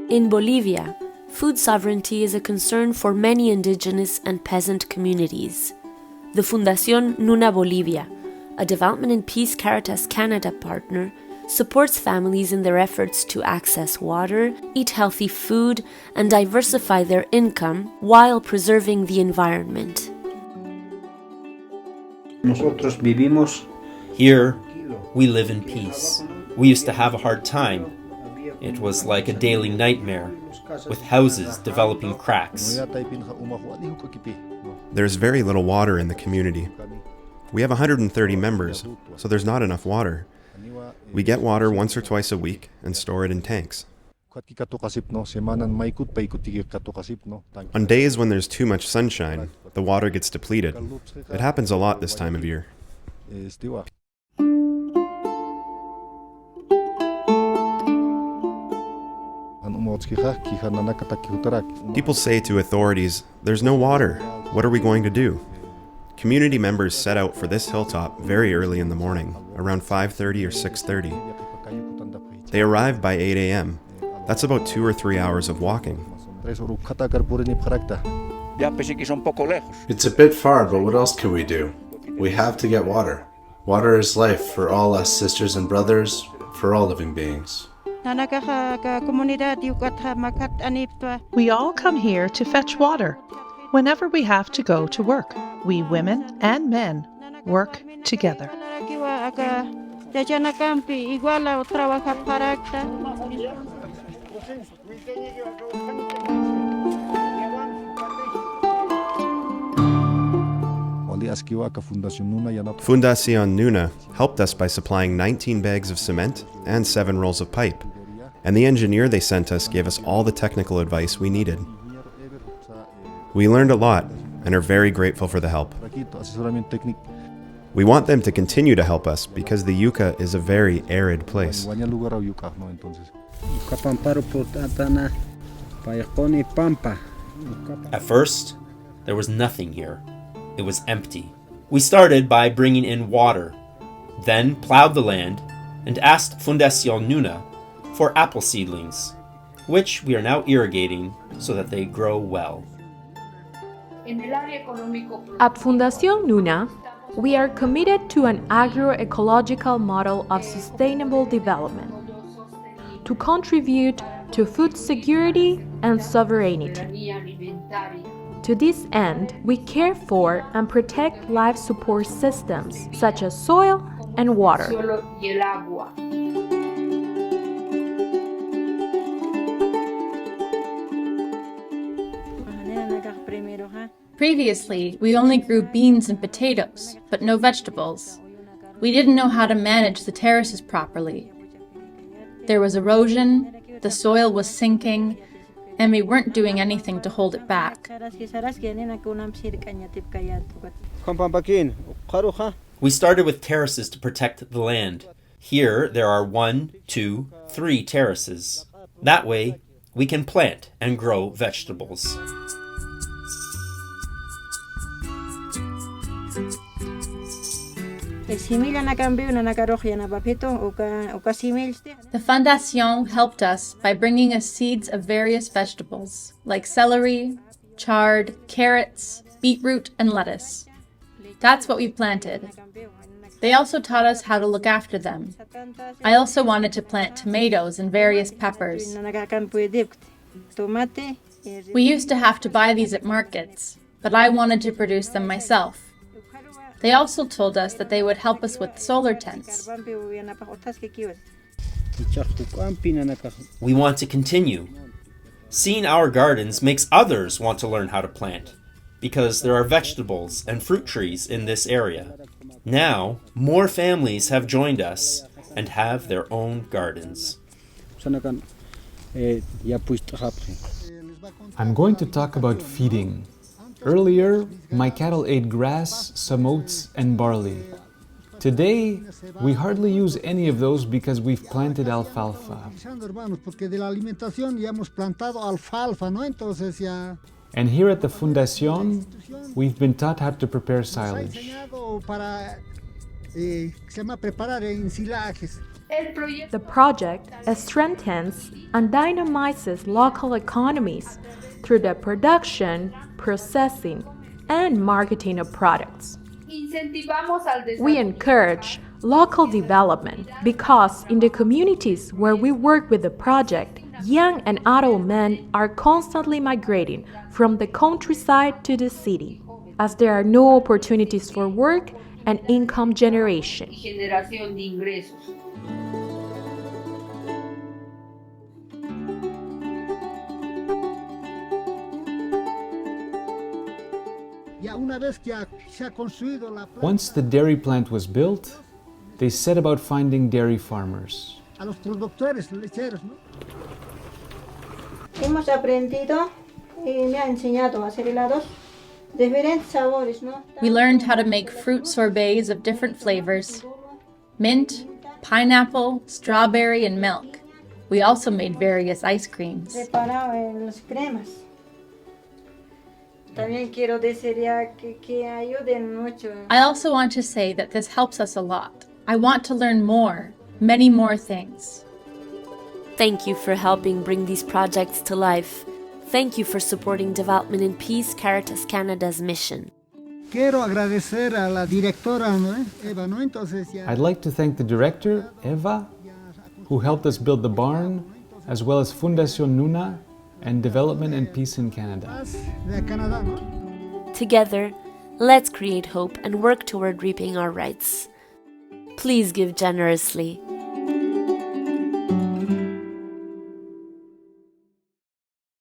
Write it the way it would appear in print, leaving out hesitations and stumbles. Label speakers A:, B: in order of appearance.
A: In Bolivia, food sovereignty is a concern for many indigenous and peasant communities. The Fundación NUNA Bolivia, a development and peace Caritas Canada partner, supports families in their efforts to access water, eat healthy food, and diversify their income while preserving the environment.
B: Nosotros vivimos.
C: Here, we live in peace. We used to have a hard time. It was like a daily nightmare, with houses developing cracks.
D: There's very little water in the community. We have 130 members, so there's not enough water. We get water once or twice a week and store it in tanks. On days when there's too much sunshine, the water gets depleted. It happens a lot this time of year. People say to authorities, "There's no water. What are we going to do?" Community members set out for this hilltop very early in the morning, around 5:30 or 6:30. They arrive by 8 a.m. That's about 2 or 3 hours of walking.
E: It's a bit far, but what else can we do? We have to get water. Water is life for all us sisters and brothers, for all living beings.
F: We all come here to fetch water whenever we have to go to work. We women and men work together.
D: Fundación NUNA helped us by supplying 19 bags of cement and 7 rolls of pipe, and the engineer they sent us gave us all the technical advice we needed. We learned a lot and are very grateful for the help. We want them to continue to help us because the Yucca is a very arid place.
C: At first, there was nothing here. It was empty. We started by bringing in water, then plowed the land and asked Fundación NUNA for apple seedlings, which we are now irrigating so that they grow well.
G: At Fundación NUNA, we are committed to an agroecological model of sustainable development to contribute to food security and sovereignty. To this end, we care for and protect life support systems such as soil and water.
H: Previously, we only grew beans and potatoes, but no vegetables. We didn't know how to manage the terraces properly. There was erosion, the soil was sinking, and we weren't doing anything to hold it back.
C: We started with terraces to protect the land. Here there are 1, 2, 3 terraces. That way, we can plant and grow vegetables.
H: The Fundación helped us by bringing us seeds of various vegetables, like celery, chard, carrots, beetroot, and lettuce. That's what we planted. They also taught us how to look after them. I also wanted to plant tomatoes and various peppers. We used to have to buy these at markets, but I wanted to produce them myself. They also told us that they would help us with solar tents.
C: We want to continue. Seeing our gardens makes others want to learn how to plant, because there are vegetables and fruit trees in this area. Now, more families have joined us and have their own gardens.
I: I'm going to talk about feeding. Earlier, my cattle ate grass, some oats, and barley. Today, we hardly use any of those because we've planted alfalfa. And here at the Fundación, we've been taught how to prepare silage.
G: The project strengthens and dynamizes local economies through the production, processing, and marketing of products. We encourage local development because in the communities where we work with the project, young and adult men are constantly migrating from the countryside to the city, as there are no opportunities for work and income generation.
I: Once the dairy plant was built, they set about finding dairy farmers.
J: Hemos aprendido y me ha enseñado a hacer helados de diferentes sabores, ¿no?
H: We learned how to make fruit sorbets of different flavors: mint, pineapple, strawberry, and milk. We also made various ice creams.
J: Preparado en las cremas. También quiero decir ya que ayuden mucho.
H: I also want to say that this helps us a lot. I want to learn more, many more things.
A: Thank you for helping bring these projects to life. Thank you for supporting Development and Peace Caritas Canada's mission.
K: Quiero agradecer a la directora, ¿no? Eva, ¿no? Entonces ya...
I: I'd like to thank the director, Eva, who helped us build the barn, as well as Fundación NUNA and Development and Peace in Canada.
K: De Canadá, ¿no?
A: Together, let's create hope and work toward reaping our rights. Please give generously.